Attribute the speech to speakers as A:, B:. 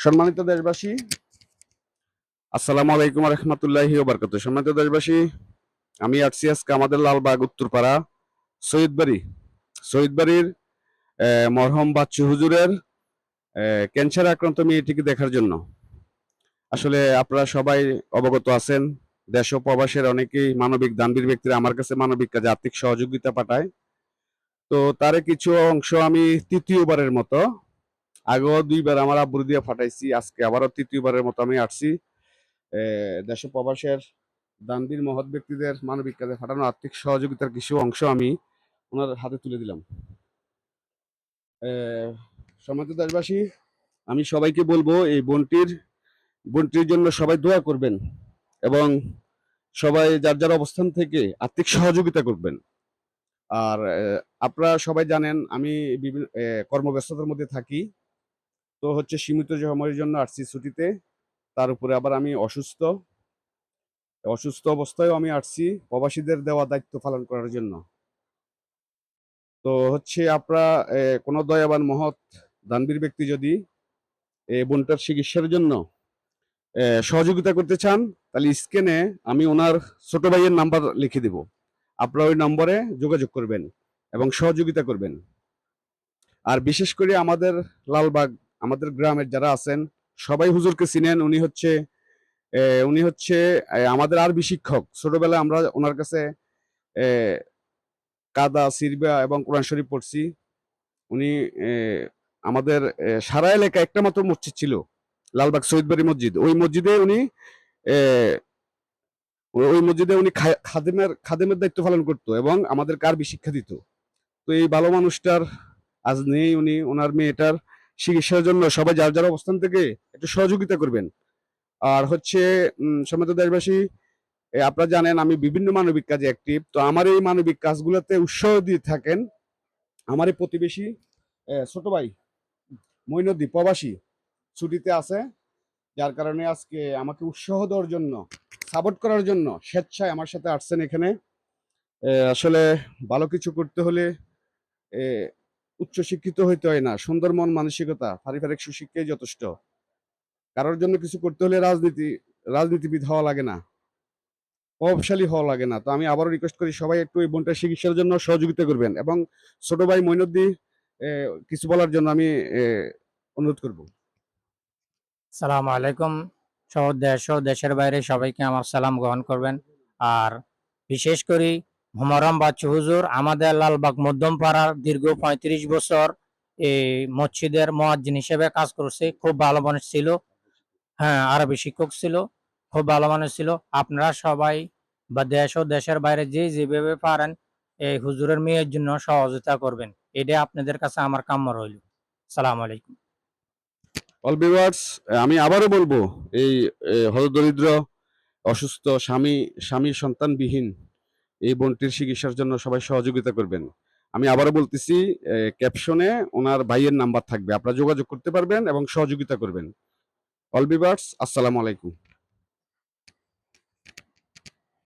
A: সম্মানিত দেশবাসী, আসসালামু আলাইকুম রহমতুল্লাহি ওয়া বারাকাতুহু। সম্মানিত দেশবাসী, আমি আসছি আজকে আমাদের লালবাগ উত্তরপাড়া শহীদবাড়ির মরহম বাচ্চু হুজুরের ক্যান্সার আক্রান্ত মেয়েটিকে দেখার জন্য। আসলে আপনারা সবাই অবগত আছেন, দেশ ও প্রবাসের অনেকেই মানবিক দানবীর ব্যক্তিরা আমার কাছে মানবিক কাজে আর্থিক সহযোগিতা পাঠায়। তো তার কিছু অংশ আমি তৃতীয়বারের মতো, আগেও 2বার আমার আব্বুর দিয়ে পাঠাইছি, আজকে আবারও তৃতীয়বারের মতো আমি আসছি দেশ ও প্রবাসের দানবীর মহৎ ব্যক্তিদের মানবিক কাজে পাঠানো আর্থিক সহযোগিতার কিছু অংশ আমি ওনার হাতে তুলে দিলাম। সম্মানিত দেশবাসী, আমি সবাইকে বলবো এই বোনটির জন্য সবাই দোয়া করবেন এবং সবাই যার যার অবস্থান থেকে আর্থিক সহযোগিতা করবেন। আর আপনারা সবাই জানেন আমি বিভিন্ন কর্মব্যস্ততার মধ্যে থাকি, তো হচ্ছে সীমিত সময়ের জন্য আসছি ছুটিতে, তার উপরে আবার আমি অসুস্থ অবস্থায়ও আমি আসছি প্রবাসীদের দেওয়া দায়িত্ব পালন করার জন্য। তো হচ্ছে আপনারা কোনো দয়াবান মহৎ দানবীর ব্যক্তি যদি বোনটার চিকিৎসার জন্য সহযোগিতা করতে চান, তাহলে স্ক্রিনে আমি ওনার ছোট ভাইয়ের নাম্বার লিখে দিব, আপনারা ওই নম্বরে যোগাযোগ করবেন এবং সহযোগিতা করবেন। আর বিশেষ করে আমাদের লালবাগ, আমাদের গ্রামের যারা আছেন সবাই হুজুরকে চিনেন। উনি হচ্ছে আমাদের আরবি শিক্ষক। ছোটবেলায় আমরা ওনার কাছে কাদা, সিরবা এবং কোরআন শরীফ পড়ছি। উনি আমাদের সারা এলাকায় একটা মাত্র মসজিদ ছিল, লালবাগ শহীদবাড়ি মসজিদ। ওই মসজিদে উনি খাদেমের দায়িত্ব পালন করতো এবং আমাদের আরবি শিক্ষা দিত। তো এই ভালো মানুষটার আজ নেই, উনি ওনার মেয়েটার চিকিৎসার জন্য সবাই যার যার অবস্থান থেকে একটু সহযোগিতা করবেন। আর হচ্ছে সম্মানিত দেশবাসী, আপনারা জানেন আমি বিভিন্ন মানবিক কাজে অ্যাক্টিভ। তো আমার এই মানবিক কাজগুলোতে উৎসাহ দিয়ে থাকেন আমার এই প্রতিবেশী ছোট ভাই মঈনুদ্দি, প্রবাসী, ছুটিতে আছে, যার কারণে আজকে আমাকে উৎসাহ দেওয়ার জন্য, সাপোর্ট করার জন্য স্বেচ্ছায় আমার সাথে আসছেন এখানে। আসলে ভালো কিছু করতে হলে উচ্চ শিক্ষিত হইতে হয় না, সুন্দর মন মানসিকতা, পারিবারিক সুশিক্ষাই যথেষ্ট। কারোর জন্য কিছু করতে হলে রাজনীতিবিদ হওয়া লাগে না, প্রভাবশালী হওয়া লাগে না। তো আমি আবারও রিকোয়েস্ট করি সবাই একটু এই বোনটার চিকিৎসার জন্য সহযোগিতা করবেন এবং ছোট ভাই মঈনুদ্দি কিছু বলার জন্য আমি অনুরোধ করব।
B: সালামু আলাইকুম। দেশ ও দেশের বাইরে সবাইকে আমার সালাম গ্রহণ করবেন। আর বিশেষ করে মরহম বাচ্চু হুজুর আমাদের লালবাগ মধ্যম পাড়ার দীর্ঘ 35 বছর এই মসজিদের মুয়াজ্জিন হিসেবে কাজ করছে। খুব ভালো মানুষ ছিল। হ্যাঁ, আরবি শিক্ষক ছিল, খুব ভালো মানুষ ছিল। আপনারা সবাই বা দেশ ও দেশের বাইরে যে যেভাবে পারেন এই হুজুরের মেয়ের জন্য সহযোগিতা করবেন, এটা আপনাদের কাছে আমার কাম্য রইল। সালাম আলাইকুম।
A: অল ভিউয়ার্স, আমি আবারও বলবো এই হতদরিদ্র, অসুস্থ, স্বামী সন্তানবিহীন এই বোনটির চিকিৎসার জন্য সবাই সহযোগিতা করবেন। আমি আবারও বলতেছি, ক্যাপশনে ওনার ভাইয়ের নাম্বার থাকবে, আপনারা যোগাযোগ করতে পারবেন এবং সহযোগিতা করবেন। অল ভিউয়ার্স, আসসালামু আলাইকুম।